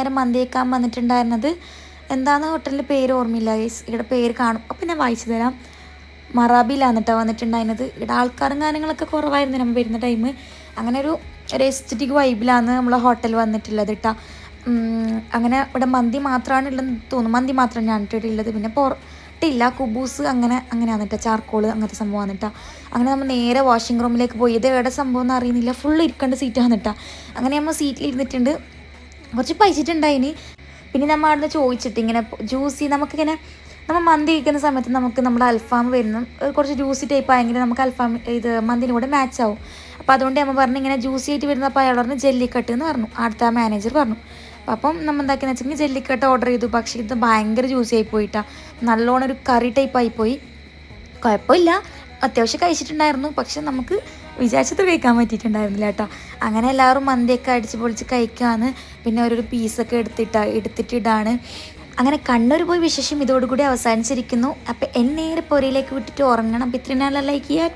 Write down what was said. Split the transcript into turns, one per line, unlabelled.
നേരെ മന്തി കഴിക്കാൻ വന്നിട്ടുണ്ടായിരുന്നത്. എന്താണ് ഹോട്ടലിൻ്റെ പേര് ഓർമ്മയില്ല ഗൈസ്, ഇവിടെ പേര് കാണും അപ്പം ഞാൻ വായിച്ചു തരാം. മറാബിയിലാണ് കേട്ടോ വന്നിട്ടുണ്ടായിരുന്നത്. ഇവിടെ ആൾക്കാരും കാര്യങ്ങളൊക്കെ കുറവായിരുന്നു നമ്മൾ വരുന്ന ടൈം. അങ്ങനെ ഒരു എസ്തറ്റിക് വൈബിലാണ് നമ്മളെ ഹോട്ടൽ വന്നിട്ടുള്ളത് കേട്ടോ. അങ്ങനെ ഇവിടെ മന്തി മാത്രമാണ് ഉള്ളതെന്ന് തോന്നുന്നു. മന്തി മാത്രം ഞാൻ ഇട്ടിട്ടുള്ളത്. പിന്നെ പൊറോട്ടയില്ല, കുബൂസ് അങ്ങനെയാണ് കേട്ടോ, ചാർക്കോൾ അങ്ങനത്തെ സംഭവമാണ് കേട്ടോ. അങ്ങനെ നമ്മൾ നേരെ വാഷിംഗ് റൂമിലേക്ക് പോയി. ഇത് എവിടെ സംഭവം എന്ന് അറിയുന്നില്ല, ഫുള്ള് ഇരിക്കേണ്ട സീറ്റാണ് കേട്ടോ. അങ്ങനെ നമ്മൾ സീറ്റിൽ ഇരുന്നിട്ടുണ്ട്. കുറച്ച് പൈച്ചിട്ടുണ്ടായിന്. പിന്നെ നമ്മൾ അവിടെ നിന്ന് ചോദിച്ചിട്ട് ഇങ്ങനെ ജ്യൂസി നമുക്കിങ്ങനെ നമ്മൾ മന്തി കഴിക്കുന്ന സമയത്ത് നമുക്ക് നമ്മുടെ അൽഫാം വരുന്ന കുറച്ച് ജ്യൂസി ടൈപ്പ് ആയെങ്കിൽ നമുക്ക് അൽഫാം ഇത് മന്തിൻ്റെ കൂടെ മാച്ച് ആവും. അപ്പോൾ അതുകൊണ്ട് നമ്മൾ പറഞ്ഞു ഇങ്ങനെ ജ്യൂസി ആയിട്ട് വരുന്ന. അപ്പോൾ അയാൾ പറഞ്ഞു ജെല്ലിക്കട്ട് എന്ന് പറഞ്ഞു, അടുത്ത മാനേജർ പറഞ്ഞു. അപ്പം നമ്മൾ എന്താക്കിയെന്ന് വെച്ചിട്ടുണ്ടെങ്കിൽ ജെല്ലിക്കട്ട് ഓർഡർ ചെയ്തു. പക്ഷേ ഇത് ഭയങ്കര ജ്യൂസി ആയി പോയിട്ടാ, നല്ലോണം ഒരു കറി ടൈപ്പ് ആയിപ്പോയി. കുഴപ്പമില്ല, അത്യാവശ്യം കഴിച്ചിട്ടുണ്ടായിരുന്നു. പക്ഷെ നമുക്ക് വിചാരിച്ചത് കഴിക്കാൻ പറ്റിയിട്ടുണ്ടായിരുന്നില്ല കേട്ടോ. അങ്ങനെ എല്ലാവരും മന്തിയൊക്കെ അടിച്ച് പൊളിച്ച് കഴിക്കുകയാണ്. പിന്നെ ഓരോരു പീസൊക്കെ എടുത്തിട്ടിടാണ്. അങ്ങനെ കണ്ണൂർ പോയി വിശേഷം ഇതോടുകൂടി അവസാനിച്ചിരിക്കുന്നു. അപ്പം എന്നേറെ പൊരയിലേക്ക് വിട്ടിട്ട് ഉറങ്ങണം. അപ്പം ഇത്രയും നല്ല ലൈക്ക് ചെയ്യാം.